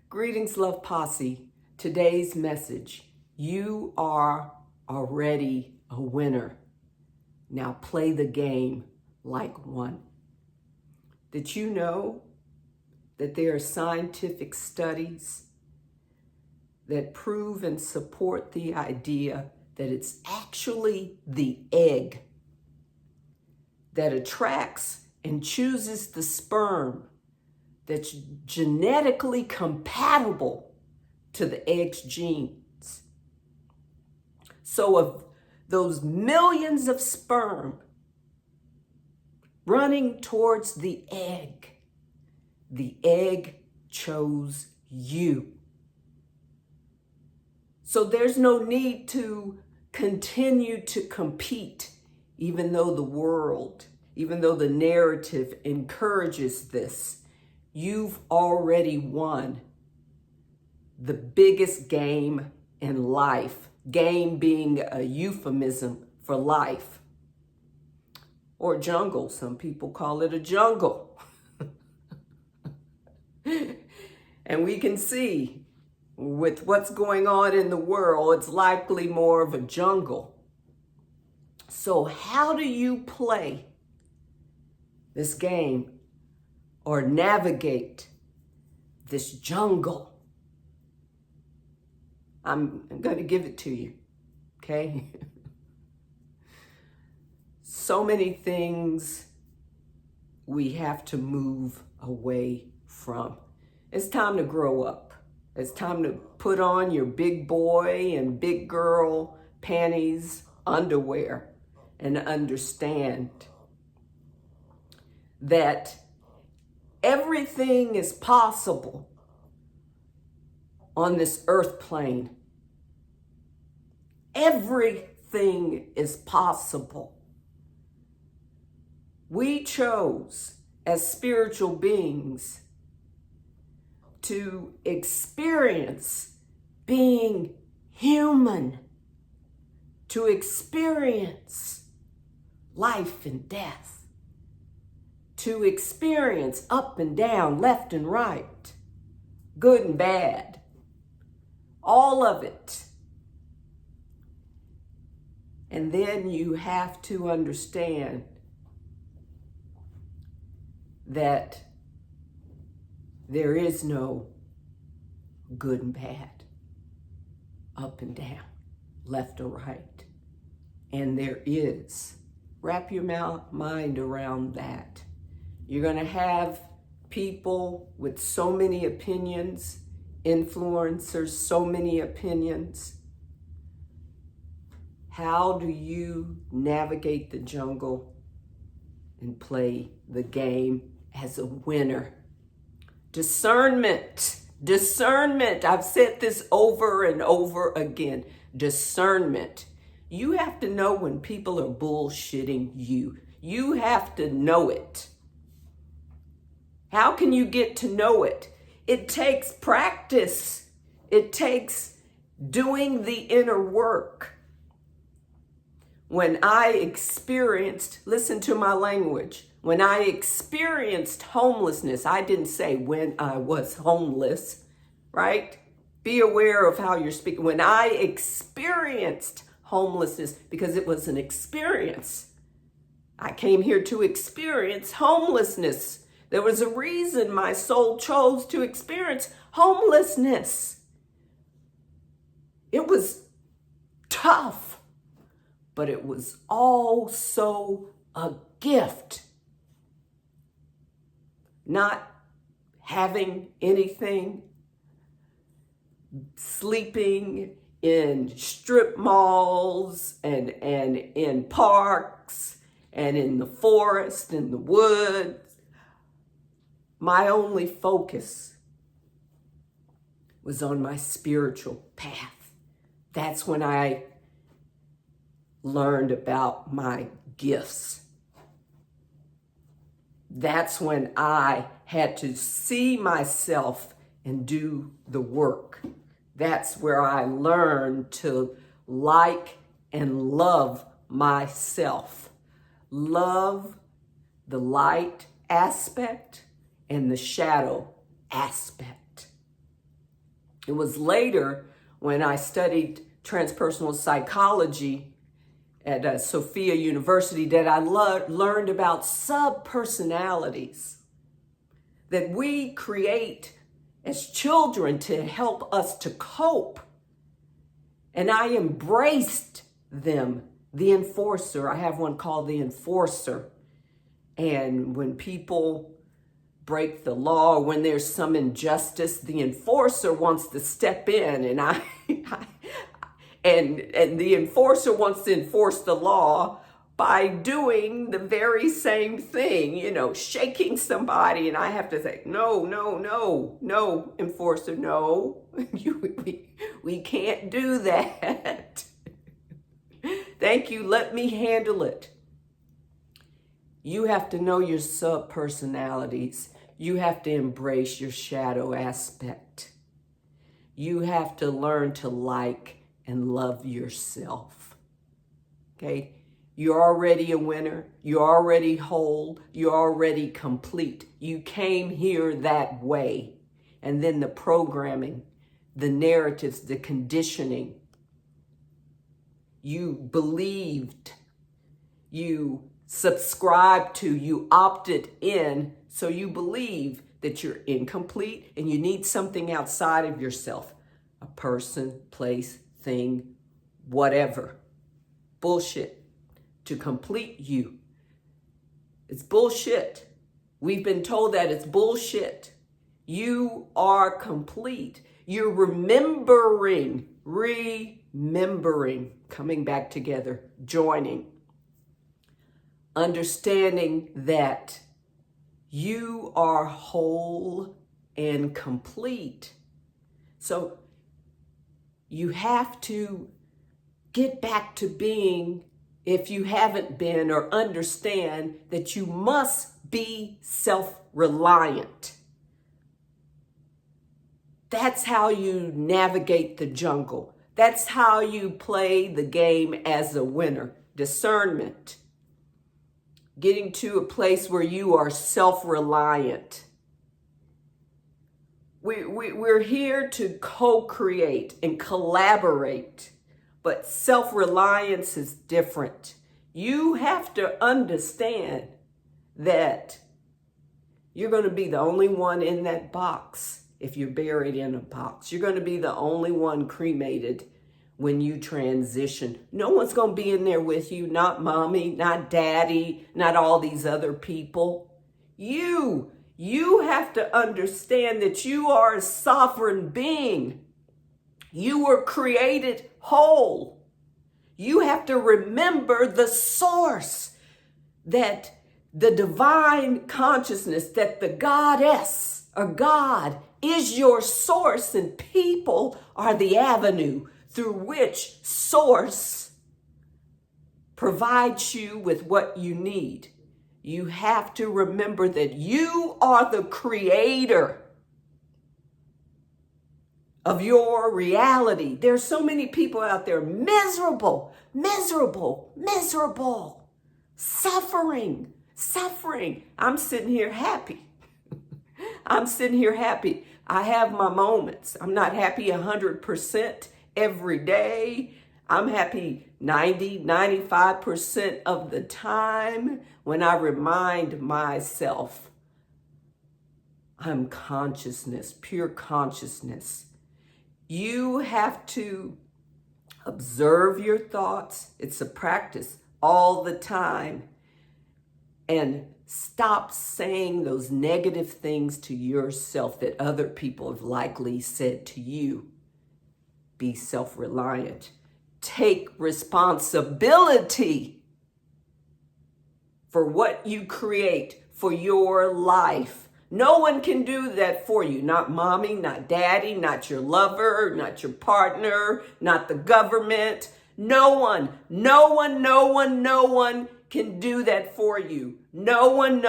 Greetings, Love Posse. Today's message: you are already a winner. Now play the game like one. Did you know that there are scientific studies that prove and support the idea that it's actually the egg that attracts and chooses the sperm that's genetically compatible to the egg's genes? So of those millions of sperm running towards the egg chose you. So there's no need to continue to compete, even though the narrative encourages this. You've already won the biggest game in life, game being a euphemism for life, or jungle. Some people call it a jungle. And we can see with what's going on in the world, it's likely more of a jungle. So how do you play this game or navigate this jungle? I'm going to give it to you, okay? So many things we have to move away from. It's time to grow up. It's time to put on your big boy and big girl panties, underwear, and understand that everything is possible on this earth plane. Everything is possible. We chose as spiritual beings to experience being human, to experience life and death, to experience up and down, left and right, good and bad, all of it. And then you have to understand that there is no good and bad, up and down, left or right. And there is. Wrap your mind around that. You're going to have people with so many opinions, influencers, so many opinions. How do you navigate the jungle and play the game as a winner? Discernment. I've said this over and over again. Discernment. You have to know when people are bullshitting you. You have to know it. How can you get to know it? It takes practice. It takes doing the inner work. When I experienced, listen to my language, when I experienced homelessness, I didn't say when I was homeless, right? Be aware of how you're speaking. When I experienced homelessness, because it was an experience. I came here to experience homelessness. There was a reason my soul chose to experience homelessness. It was tough, but it was also a gift. Not having anything, sleeping in strip malls and in parks and in the forest, in the woods. My only focus was on my spiritual path. That's when I learned about my gifts. That's when I had to see myself and do the work. That's where I learned to like and love myself. Love the light aspect and the shadow aspect. It was later when I studied transpersonal psychology at Sophia University that I learned about subpersonalities that we create as children to help us to cope. And I embraced them. The enforcer, I have one called the enforcer. And when people break the law, or when there's some injustice, the enforcer wants to step in, and and the enforcer wants to enforce the law by doing the very same thing, shaking somebody, and I have to say, no, enforcer, no, we can't do that. Thank you, let me handle it. You have to know your subpersonalities. You have to embrace your shadow aspect. You have to learn to like and love yourself. Okay? You're already a winner. You're already whole. You're already complete. You came here that way. And then the programming, the narratives, the conditioning. You believed, you subscribed to, you opted in, so you believe that you're incomplete and you need something outside of yourself. A person, place, thing, whatever. Bullshit. To complete you. It's bullshit. We've been told that it's bullshit. You are complete. You're remembering, coming back together, joining, understanding that you are whole and complete. So you have to get back to being, if you haven't been, or understand that you must be self-reliant. That's how you navigate the jungle. That's how you play the game as a winner. Discernment. Getting to a place where you are self-reliant. We're here to co-create and collaborate, but self-reliance is different. You have to understand that you're going to be the only one in that box if you're buried in a box. You're going to be the only one cremated when you transition. No one's going to be in there with you, not mommy, not daddy, not all these other people. You have to understand that you are a sovereign being. You were created whole. You have to remember the source, that the divine consciousness, that the goddess or God is your source, and people are the avenue through which source provides you with what you need. You have to remember that you are the creator of your reality. There's so many people out there miserable, suffering. I'm sitting here happy. I have my moments. I'm not happy 100% every day. I'm happy 95% of the time when I remind myself I'm consciousness, pure consciousness. You have to observe your thoughts. It's a practice all the time. And stop saying those negative things to yourself that other people have likely said to you. Be self-reliant. Take responsibility for what you create for your life. No one can do that for you. Not mommy, not daddy, not your lover, not your partner, not the government. No one can do that for you. No one.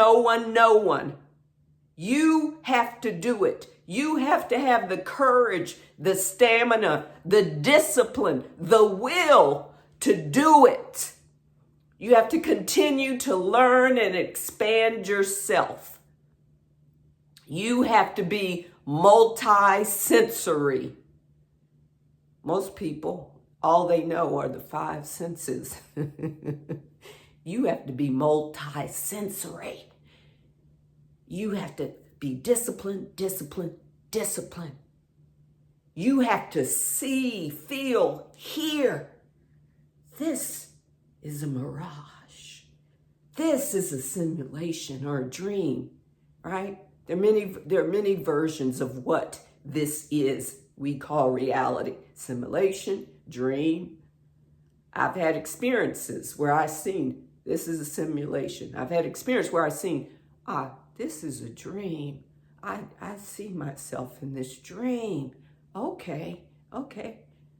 You have to do it. You have to have the courage, the stamina, the discipline, the will to do it. You have to continue to learn and expand yourself. You have to be multi-sensory. Most people, all they know are the five senses. You have to be multi-sensory. You have to be disciplined, disciplined, disciplined. You have to see, feel, hear. This is a mirage. This is a simulation or a dream, right? There are many versions of what this is we call reality. Simulation, dream. I've had experiences where I've seen this is a simulation. I've had experience where I've seen, this is a dream. I see myself in this dream. Okay.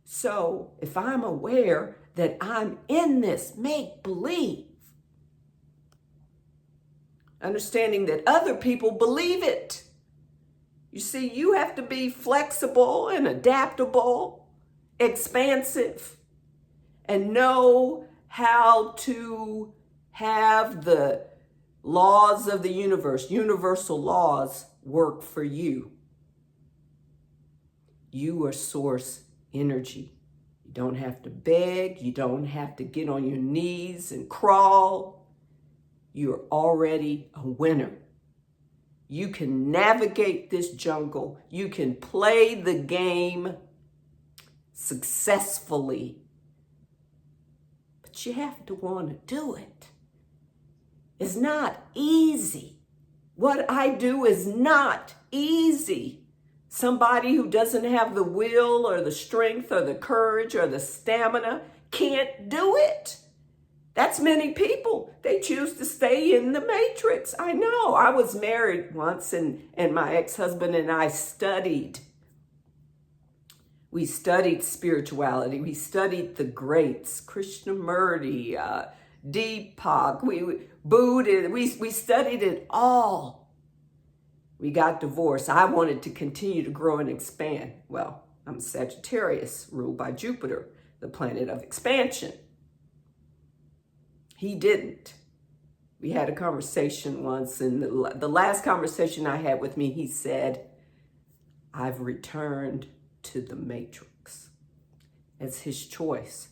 So if I'm aware that I'm in this make-believe, understanding that other people believe it. You see, you have to be flexible and adaptable, expansive, and know how to have the laws of the universe, universal laws, work for you. You are source energy. You don't have to beg. You don't have to get on your knees and crawl. You're already a winner. You can navigate this jungle. You can play the game successfully. But you have to want to do it. It's not easy. What I do is not easy. Somebody who doesn't have the will or the strength or the courage or the stamina can't do it. That's many people. They choose to stay in the matrix. I know. I was married once and my ex-husband and I studied. We studied spirituality. We studied the greats, Krishnamurti, Deepak, Buddha. We studied it all. We got divorced. I wanted to continue to grow and expand. Well, I'm Sagittarius, ruled by Jupiter, the planet of expansion. He didn't. We had a conversation once, and the last conversation I had with me, he said, I've returned to the matrix. It's his choice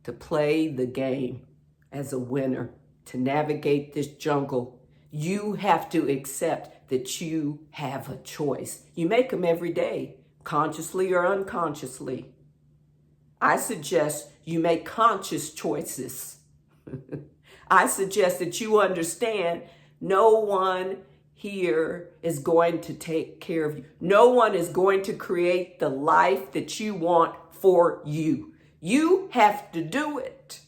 to play the game as a winner, to navigate this jungle. You have to accept that you have a choice. You make them every day, consciously or unconsciously. I suggest you make conscious choices. I suggest that you understand no one here is going to take care of you. No one is going to create the life that you want for you. You have to do it.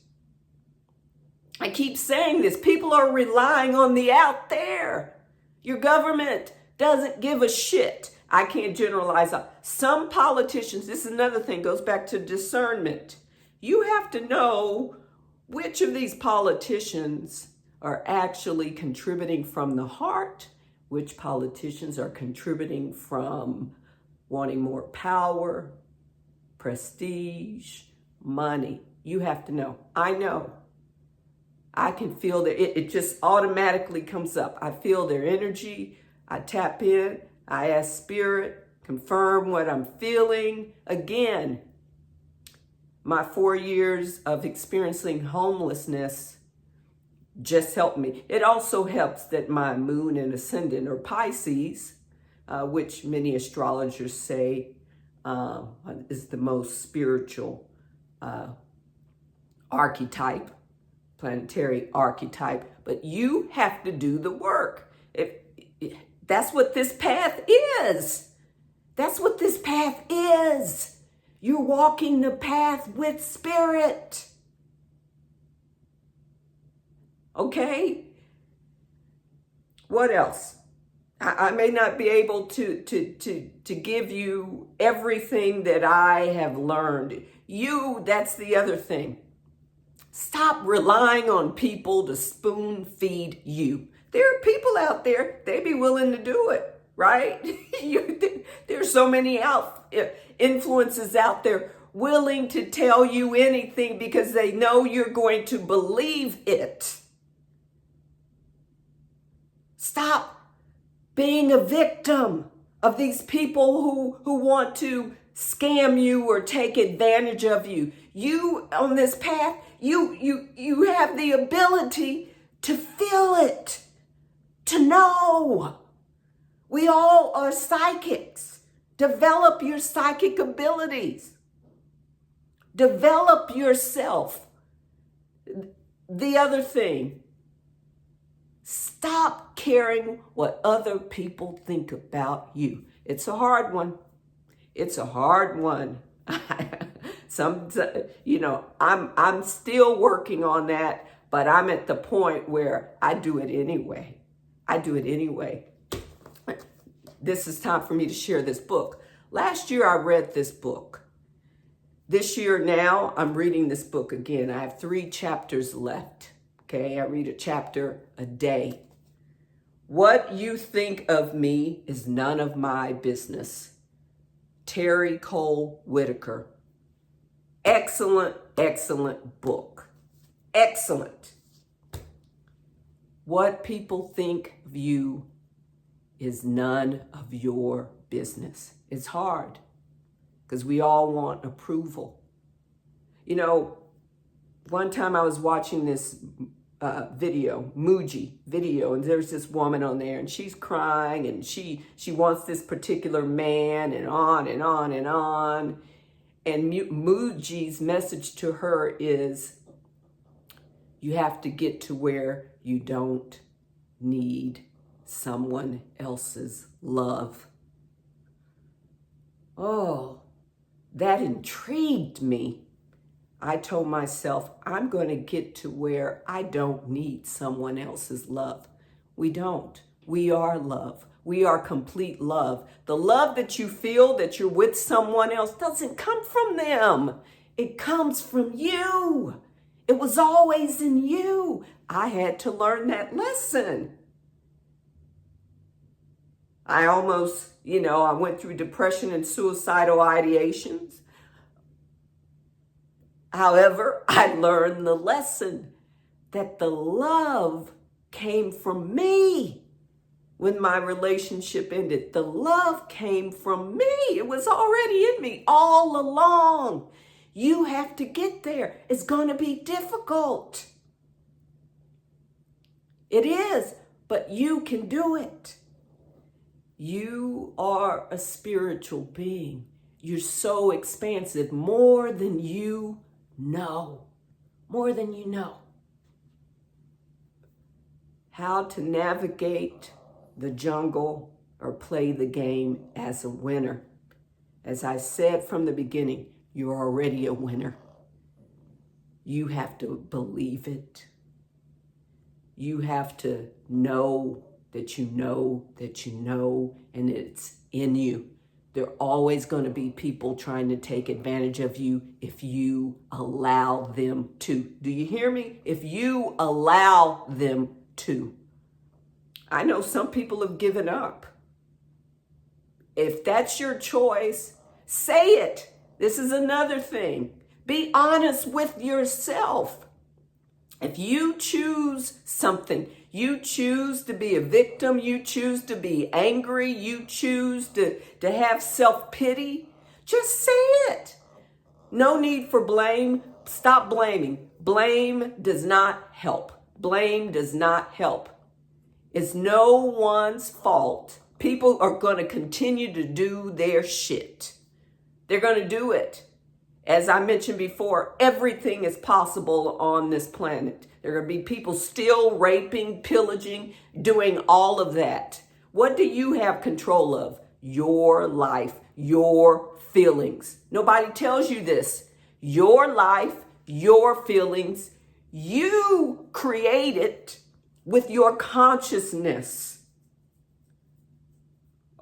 I keep saying this. People are relying on the out there. Your government doesn't give a shit. I can't generalize. Some politicians, this is another thing, goes back to discernment. You have to know which of these politicians are actually contributing from the heart, which politicians are contributing from wanting more power, prestige, money. You have to know. I know. I can feel that it just automatically comes up. I feel their energy. I tap in. I ask spirit, confirm what I'm feeling. Again, my 4 years of experiencing homelessness just helped me. It also helps that my moon and ascendant are Pisces, which many astrologers say is the most spiritual archetype, planetary archetype. But you have to do the work. That's what this path is. That's what this path is. You're walking the path with spirit. Okay? What else? I may not be able to give you everything that I have learned. That's the other thing. Stop relying on people to spoon feed you. There are people out there, they'd be willing to do it, right? There's so many influences out there willing to tell you anything because they know you're going to believe it. Stop being a victim of these people who want to scam you or take advantage of you. You on this path, you have the ability to feel it, to know. We all are psychics. Develop your psychic abilities. Develop yourself. The other thing, stop caring what other people think about you. It's a hard one. It's a hard one. I'm still working on that, but I'm at the point where I do it anyway. This is time for me to share this book. Last year I read this book. This year now I'm reading this book again. I have 3 chapters left. Okay, I read a chapter a day. What you think of me is none of my business. Terry Cole Whitaker. Excellent, excellent book. Excellent. What people think of you is none of your business. It's hard because we all want approval. You know, one time I was watching this Muji video, and there's this woman on there, and she's crying, and she wants this particular man, and on and on and on. And Muji's message to her is, you have to get to where you don't need someone else's love. Oh, that intrigued me. I told myself, I'm going to get to where I don't need someone else's love. We don't. We are love. We are complete love. The love that you feel that you're with someone else doesn't come from them. It comes from you. It was always in you. I had to learn that lesson. I almost, I went through depression and suicidal ideations. However, I learned the lesson that the love came from me when my relationship ended. The love came from me. It was already in me all along. You have to get there. It's going to be difficult. It is, but you can do it. You are a spiritual being. You're so expansive, more than you know. More than you know. How to navigate the jungle or play the game as a winner. As I said from the beginning, you're already a winner. You have to believe it. You have to know that you know that you know, and it's in you. There are always going to be people trying to take advantage of you if you allow them to. Do you hear me? If you allow them to. I know some people have given up. If that's your choice, say it. This is another thing. Be honest with yourself. If you choose something, you choose to be a victim, you choose to be angry, you choose to have self-pity, just say it. No need for blame. Stop blaming. Blame does not help. Blame does not help. It's no one's fault. People are going to continue to do their shit. They're going to do it. As I mentioned before, everything is possible on this planet. There are going to be people still raping, pillaging, doing all of that. What do you have control of? Your life, your feelings. Nobody tells you this. Your life, your feelings, you create it with your consciousness.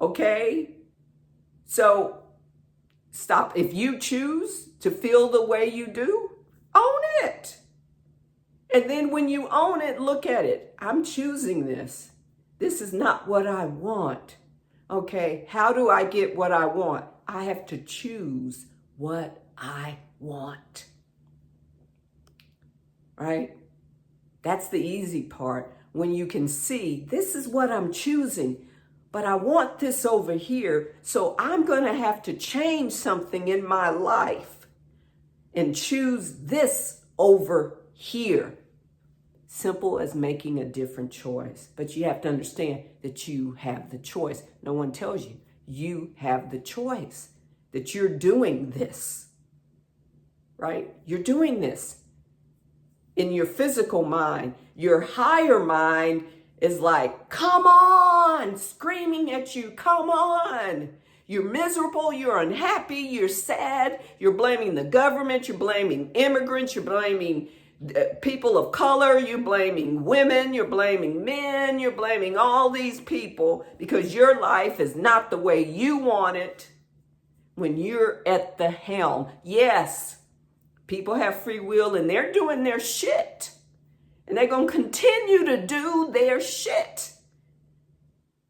Okay? So stop. If you choose to feel the way you do, own it. And then when you own it, look at it. I'm choosing this. This is not what I want. Okay, how do I get what I want? I have to choose what I want. Right? That's the easy part. When you can see, this is what I'm choosing. but I want this over here, so I'm going to have to change something in my life and choose this over here. Simple as making a different choice. But you have to understand that you have the choice. No one tells you. You have the choice that you're doing this, right? You're doing this in your physical mind. Your higher mind is like, come on, screaming at you, come on. You're miserable, you're unhappy, you're sad, you're blaming the government, you're blaming immigrants, you're blaming people of color, you're blaming women, you're blaming men, you're blaming all these people because your life is not the way you want it when you're at the helm. Yes, people have free will and they're doing their shit. And they're going to continue to do their shit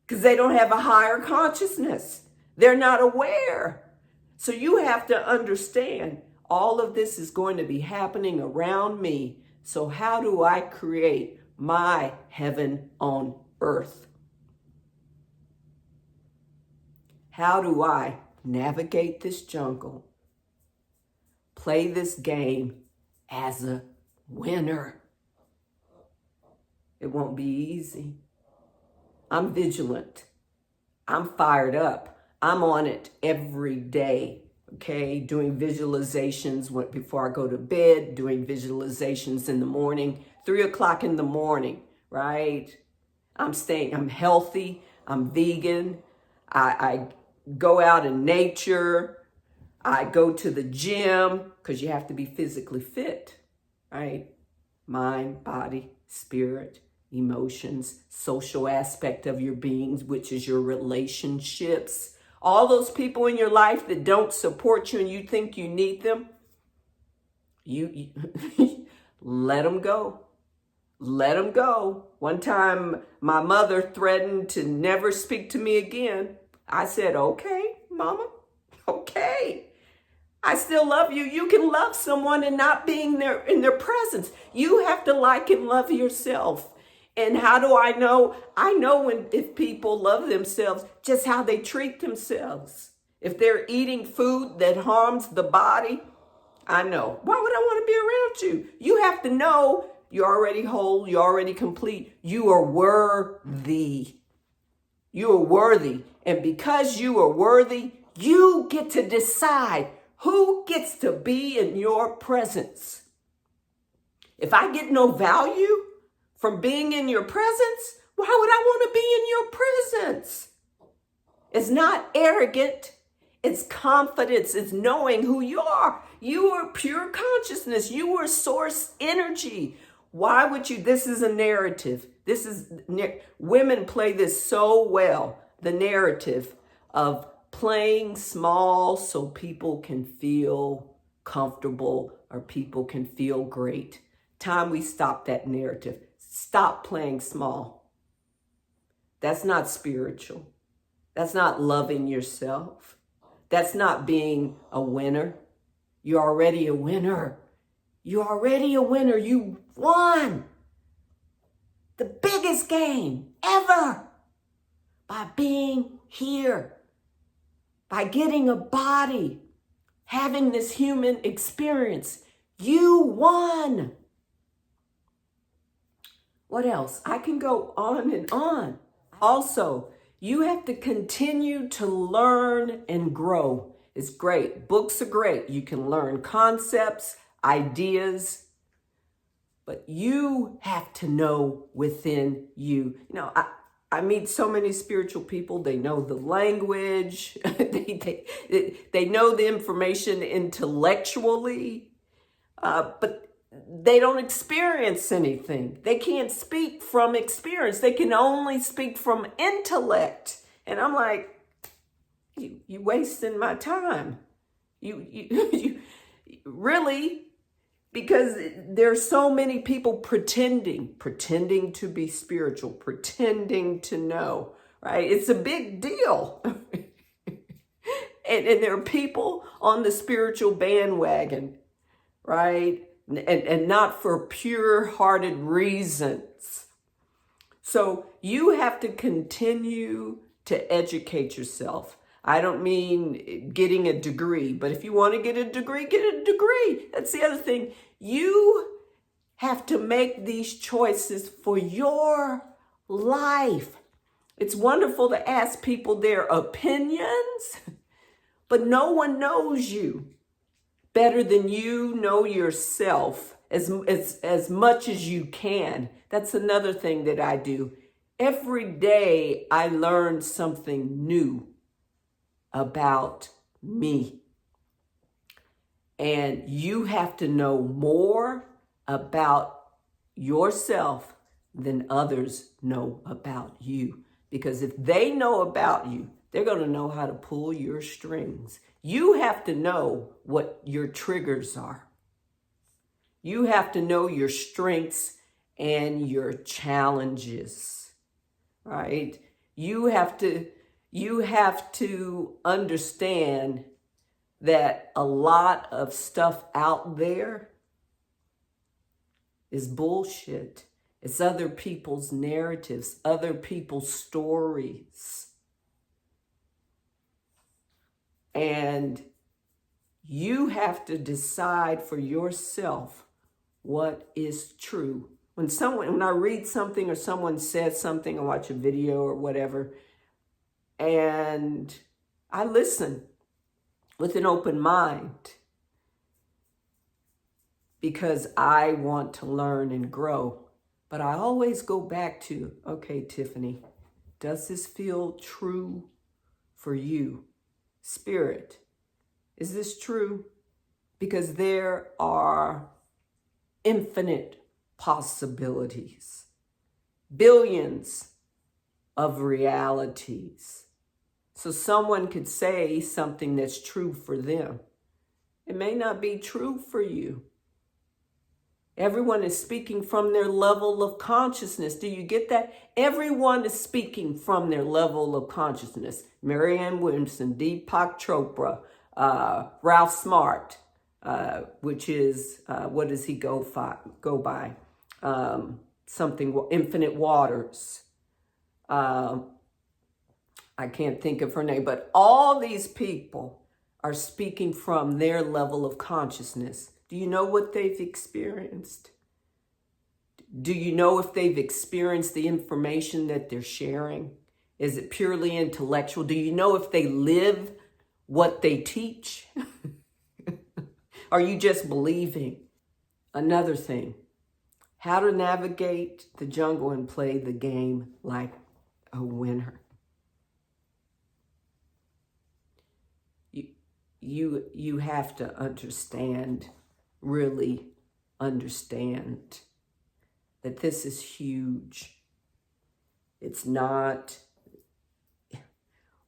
because they don't have a higher consciousness. They're not aware. So you have to understand all of this is going to be happening around me. So how do I create my heaven on earth? How do I navigate this jungle, play this game as a winner? It won't be easy. I'm vigilant. I'm fired up. I'm on it every day, okay? Doing visualizations before I go to bed, doing visualizations in the morning, 3 o'clock in the morning, right? I'm healthy. I'm vegan. I go out in nature. I go to the gym because you have to be physically fit, right? Mind, body, spirit, emotions, social aspect of your beings, which is your relationships. All those people in your life that don't support you and you think you need them, you let them go. Let them go. One time, my mother threatened to never speak to me again. I said, okay, mama, okay. I still love you. You can love someone and not being there in their presence. You have to like and love yourself. And how do I know? I know if people love themselves, just how they treat themselves. If they're eating food that harms the body, I know. Why would I want to be around you? You have to know you're already whole, you're already complete. You are worthy. You are worthy. And because you are worthy, you get to decide who gets to be in your presence. If I get no value from being in your presence, why would I want to be in your presence? It's not arrogant. It's confidence. It's knowing who you are. You are pure consciousness. You are source energy. Why would you? This is a narrative. Women play this so well. The narrative of playing small so people can feel comfortable or people can feel great. Time we stop that narrative. Stop playing small. That's not spiritual. That's not loving yourself. That's not being a winner. You're already a winner. You're already a winner. You won the biggest game ever by being here, by getting a body, having this human experience. You won. What else? I can go on and on. Also, you have to continue to learn and grow. It's great. Books are great. You can learn concepts, ideas, but you have to know within you. You know, I meet so many spiritual people. They know the language. they know the information intellectually, but they don't experience anything. They can't speak from experience. They can only speak from intellect. And I'm like, you wasting my time. You really, because there's so many people pretending to be spiritual, pretending to know, right? It's a big deal. and there are people on the spiritual bandwagon, right? And not for pure-hearted reasons. So you have to continue to educate yourself. I don't mean getting a degree, but if you want to get a degree, get a degree. That's the other thing. You have to make these choices for your life. It's wonderful to ask people their opinions, but no one knows you better than you know yourself as much as you can. That's another thing that I do. Every day I learn something new about me. And you have to know more about yourself than others know about you. Because if they know about you, they're going to know how to pull your strings. You have to know what your triggers are. You have to know your strengths and your challenges, right? You have to understand that a lot of stuff out there is bullshit. It's other people's narratives, other people's stories. And you have to decide for yourself what is true. When I read something or someone says something, or watch a video or whatever, and I listen with an open mind because I want to learn and grow. But I always go back to, okay, Tyffany, does this feel true for you? Spirit, is this true? Because there are infinite possibilities, billions of realities. So someone could say something that's true for them. It may not be true for you. Everyone is speaking from their level of consciousness. Do you get that? Everyone is speaking from their level of consciousness. Marianne Williamson, Deepak Chopra, Ralph Smart, which is, what does he go by? Something, Infinite Waters. I can't think of her name, but all these people are speaking from their level of consciousness. Do you know what they've experienced? Do you know if they've experienced the information that they're sharing? Is it purely intellectual? Do you know if they live what they teach? Are you just believing? Another thing, how to navigate the jungle and play the game like a winner. You have to understand, really understand that this is huge. It's not,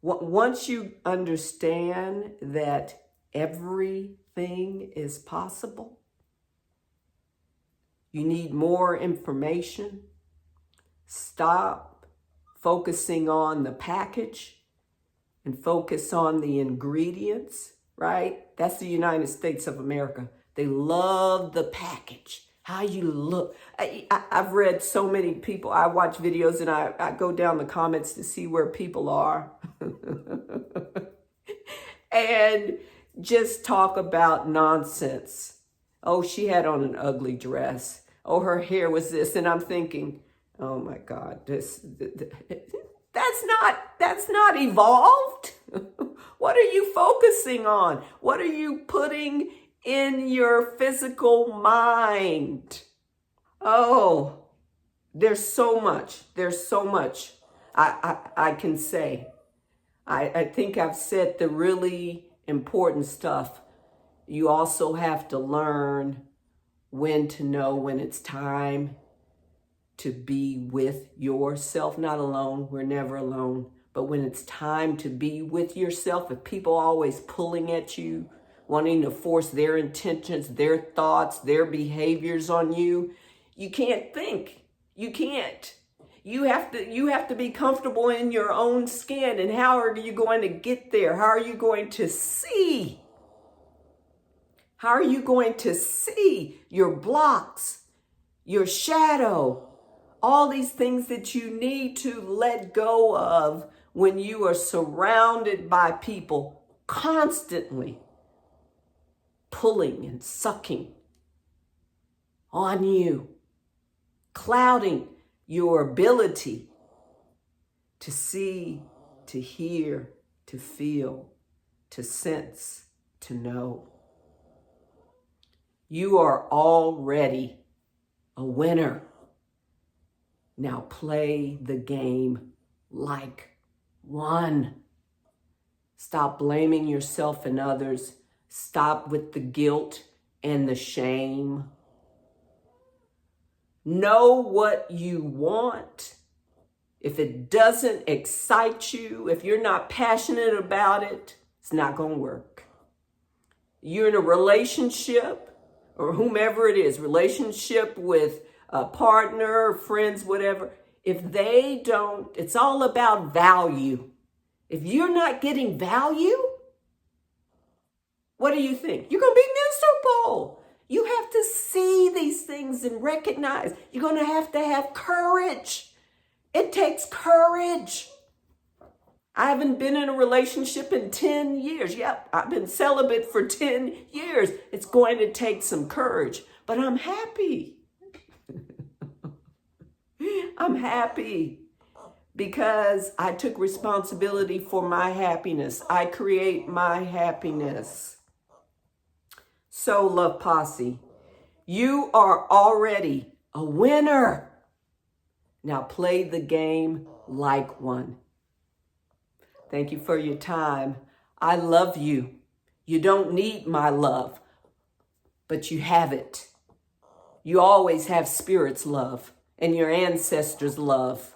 once you understand that everything is possible, you need more information. Stop focusing on the package and focus on the ingredients, right? That's the United States of America. They love the package, how you look. I've read so many people. I watch videos and I go down the comments to see where people are. And just talk about nonsense. Oh, she had on an ugly dress. Oh, her hair was this. And I'm thinking, oh my God, that's not evolved. What are you focusing on? What are you putting in your physical mind? Oh, there's so much. There's so much I can say. I think I've said the really important stuff. You also have to learn when to know when it's time to be with yourself, not alone. We're never alone. But when it's time to be with yourself, if people are always pulling at you, wanting to force their intentions, their thoughts, their behaviors on you, you can't think. You can't. You have to be comfortable in your own skin. And how are you going to get there? How are you going to see? How are you going to see your blocks, your shadow, all these things that you need to let go of when you are surrounded by people constantly pulling and sucking on you, clouding your ability to see, to hear, to feel, to sense, to know. You are already a winner. Now play the game like one. Stop blaming yourself and others. Stop with the guilt and the shame. Know what you want. If it doesn't excite you, if you're not passionate about it, it's not going to work. You're in a relationship, or whomever it is, relationship with a partner, friends, whatever. If they don't, it's all about value. If you're not getting value, what do you think? You're going to be miserable. You have to see these things and recognize. You're going to have courage. It takes courage. I haven't been in a relationship in 10 years. Yep, I've been celibate for 10 years. It's going to take some courage, but I'm happy. I'm happy because I took responsibility for my happiness. I create my happiness. So, Love Posse, you are already a winner. Now play the game like one. Thank you for your time. I love you. You don't need my love, but you have it. You always have Spirit's love and your ancestors' love.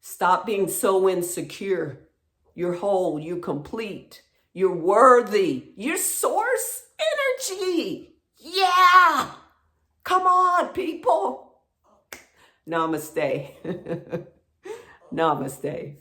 Stop being so insecure. You're whole, you're complete, you're worthy, you're source energy. Yeah! Come on, people. Namaste. Namaste.